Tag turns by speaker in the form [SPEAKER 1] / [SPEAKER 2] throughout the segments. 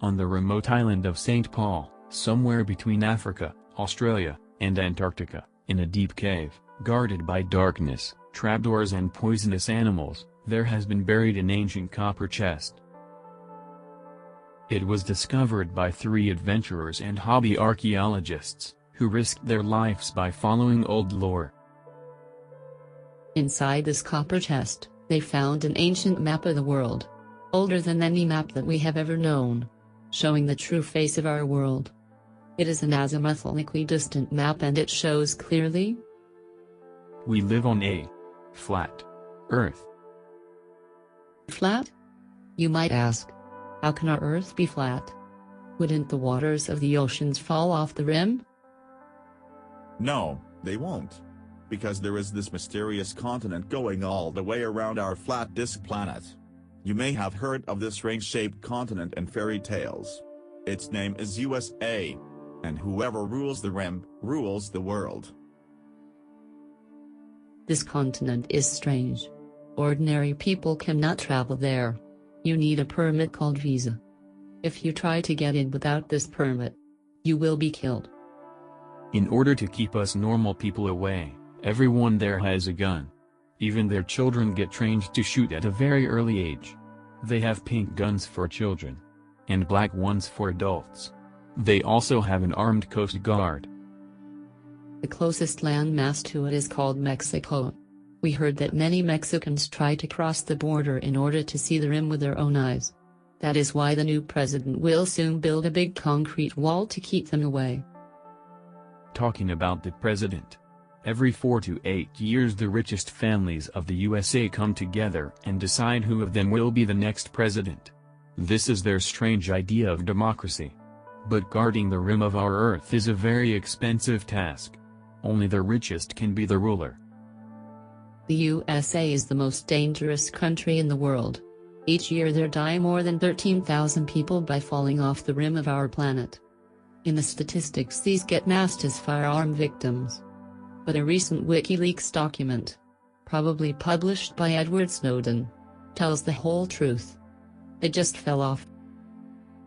[SPEAKER 1] on the remote island of St. Paul, somewhere between Africa, Australia, and Antarctica, in a deep cave, guarded by darkness, trapdoors and poisonous animals, there has been buried an ancient copper chest. It was discovered by 3 adventurers and hobby archaeologists, who risked their lives by following old lore.
[SPEAKER 2] Inside this copper chest, they found an ancient map of the world, older than any map that we have ever known, showing the true face of our world. It is an azimuthal equidistant map, and it shows clearly:
[SPEAKER 1] we live on a flat Earth.
[SPEAKER 2] Flat? You might ask. How can our Earth be flat? Wouldn't the waters of the oceans fall off the rim?
[SPEAKER 3] No, they won't. Because there is this mysterious continent going all the way around our flat disk planet. You may have heard of this ring-shaped continent in fairy tales. Its name is USA. And whoever rules the rim, rules the world.
[SPEAKER 2] This continent is strange. Ordinary people cannot travel there. You need a permit called visa. If you try to get in without this permit, you will be killed.
[SPEAKER 1] In order to keep us normal people away, everyone there has a gun. Even their children get trained to shoot at a very early age. They have pink guns for children, and black ones for adults. They also have an armed Coast Guard.
[SPEAKER 2] The closest landmass to it is called Mexico. We heard that many Mexicans try to cross the border in order to see the rim with their own eyes. That is why the new president will soon build a big concrete wall to keep them away.
[SPEAKER 1] Talking about the president. Every 4 to 8 years the richest families of the USA come together and decide who of them will be the next president. This is their strange idea of democracy. But guarding the rim of our Earth is a very expensive task. Only the richest can be the ruler.
[SPEAKER 2] The USA is the most dangerous country in the world. Each year there die more than 13,000 people by falling off the rim of our planet. In the statistics, these get masked as firearm victims. But a recent WikiLeaks document, probably published by Edward Snowden, tells the whole truth. They just fell off.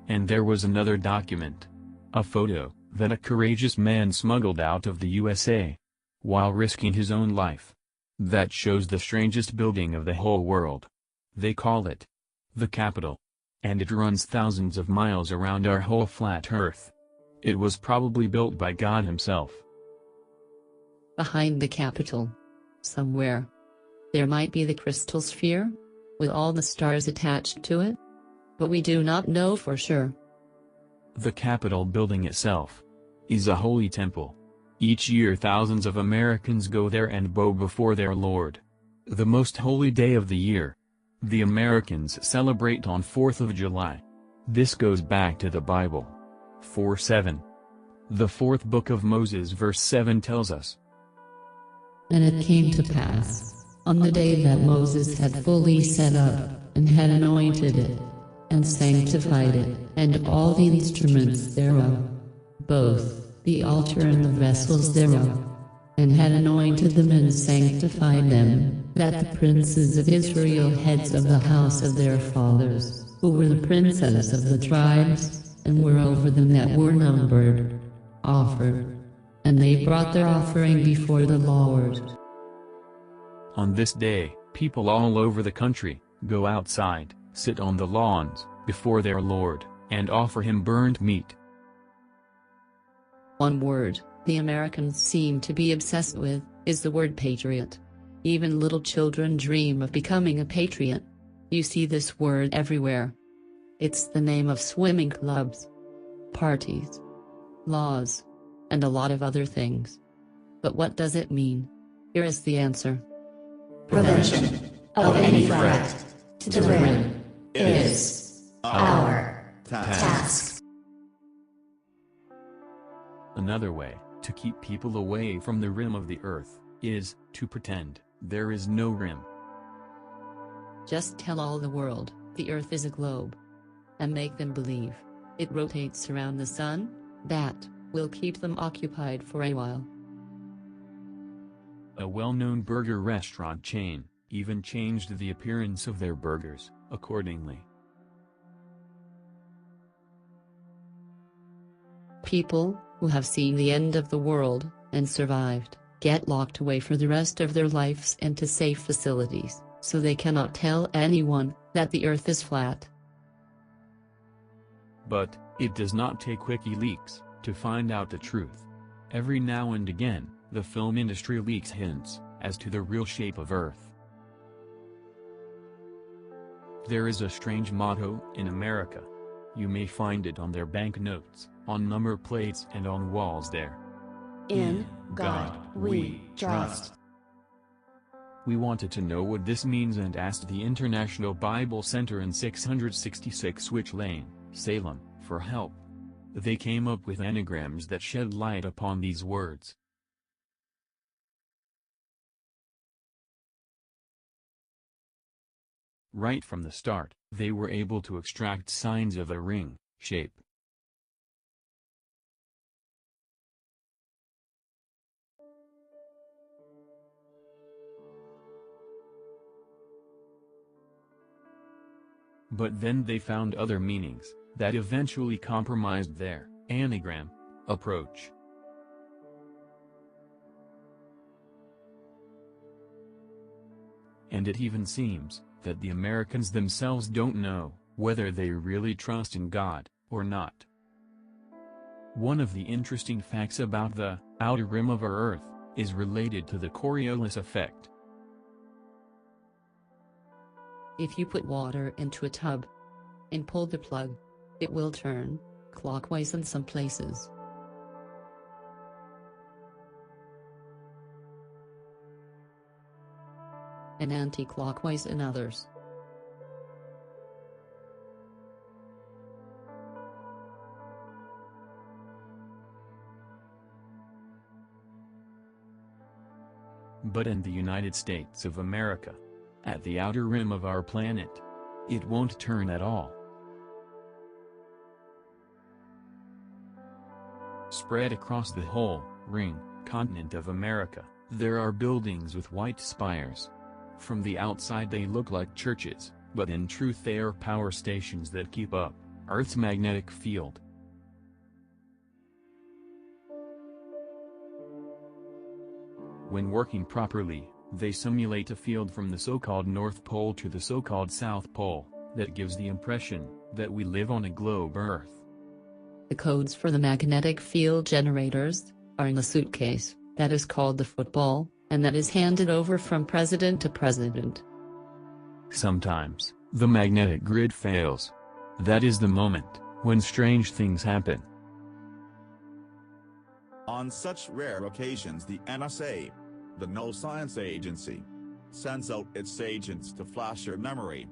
[SPEAKER 1] And there was another document. A photo, that a courageous man smuggled out of the USA, while risking his own life. That shows the strangest building of the whole world. They call it the Capitol. And it runs thousands of miles around our whole flat Earth. It was probably built by God himself.
[SPEAKER 2] Behind the Capitol, somewhere, there might be the crystal sphere, with all the stars attached to it. But we do not know for sure.
[SPEAKER 1] The Capitol building itself is a holy temple. Each year thousands of Americans go there and bow before their Lord. The most holy day of the year. The Americans celebrate on 4th of July. This goes back to the Bible. 4:7. The 4th book of Moses verse 7 tells us.
[SPEAKER 2] And it came to pass, on the day that Moses had fully set up, and had anointed it, and sanctified it, and all the instruments thereof, both the altar and the vessels thereof, and had anointed them and sanctified them, that the princes of Israel, heads of the house of their fathers, who were the princes of the tribes, and were over them that were numbered, offered. And they brought their offering before the Lord.
[SPEAKER 1] On this day, people all over the country go outside, sit on the lawns, before their Lord, and offer him burnt meat.
[SPEAKER 2] One word the Americans seem to be obsessed with is the word patriot. Even little children dream of becoming a patriot. You see this word everywhere. It's the name of swimming clubs, parties, laws, and a lot of other things. But what does it mean? Here is the answer.
[SPEAKER 4] Prevention of any threat to the rim is our task.
[SPEAKER 1] Another way to keep people away from the rim of the Earth is to pretend there is no rim.
[SPEAKER 2] Just tell all the world the Earth is a globe, and make them believe it rotates around the sun. That will keep them occupied for a while.
[SPEAKER 1] A well-known burger restaurant chain even changed the appearance of their burgers accordingly.
[SPEAKER 2] People who have seen the end of the world and survived get locked away for the rest of their lives into safe facilities, so they cannot tell anyone that the Earth is flat.
[SPEAKER 1] But it does not take WikiLeaks to find out the truth. Every now and again, the film industry leaks hints as to the real shape of Earth. There is a strange motto in America. You may find it on their banknotes, on number plates and on walls there.
[SPEAKER 4] In God we trust.
[SPEAKER 1] We wanted to know what this means and asked the International Bible Center in 666 Switch Lane, Salem, for help. They came up with anagrams that shed light upon these words. Right from the start, they were able to extract signs of a ring shape. But then they found other meanings that eventually compromised their anagram approach. And it even seems that the Americans themselves don't know whether they really trust in God or not. One of the interesting facts about the outer rim of our Earth is related to the Coriolis effect.
[SPEAKER 2] If you put water into a tub and pull the plug, it will turn clockwise in some places and anti-clockwise in others.
[SPEAKER 1] But in the United States of America, at the outer rim of our planet, it won't turn at all. Spread across the whole ring continent of America, there are buildings with white spires. From the outside they look like churches, but in truth they are power stations that keep up Earth's magnetic field. When working properly, they simulate a field from the so-called North Pole to the so-called South Pole, that gives the impression that we live on a globe Earth.
[SPEAKER 2] The codes for the magnetic field generators are in a suitcase that is called the football, and that is handed over from president to president.
[SPEAKER 1] Sometimes, the magnetic grid fails. That is the moment when strange things happen.
[SPEAKER 3] On such rare occasions the NSA, the No Science Agency, sends out its agents to flash your memory.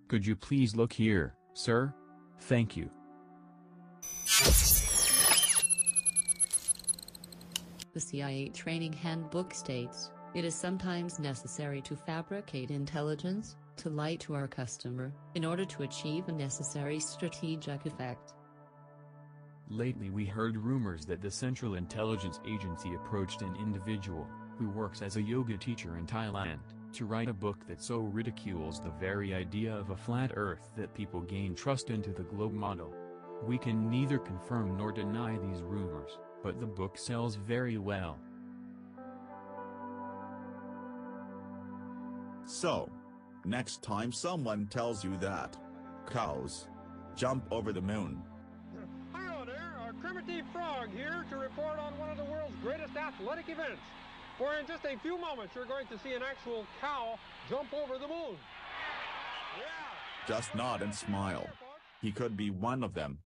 [SPEAKER 1] Could you please look here, sir? Thank you.
[SPEAKER 2] The CIA training handbook states, it is sometimes necessary to fabricate intelligence to lie to our customer in order to achieve a necessary strategic effect.
[SPEAKER 1] Lately we heard rumors that the Central Intelligence Agency approached an individual who works as a yoga teacher in Thailand to write a book that so ridicules the very idea of a flat Earth that people gain trust into the globe model. We can neither confirm nor deny these rumors, but the book sells very well.
[SPEAKER 3] So, next time someone tells you that cows jump over the moon.
[SPEAKER 5] Hello there, Primitive Frog here to report on one of the world's greatest athletic events. For in just a few moments you're going to see an actual cow jump over the moon. Yeah!
[SPEAKER 3] Just nod and smile. He could be one of them.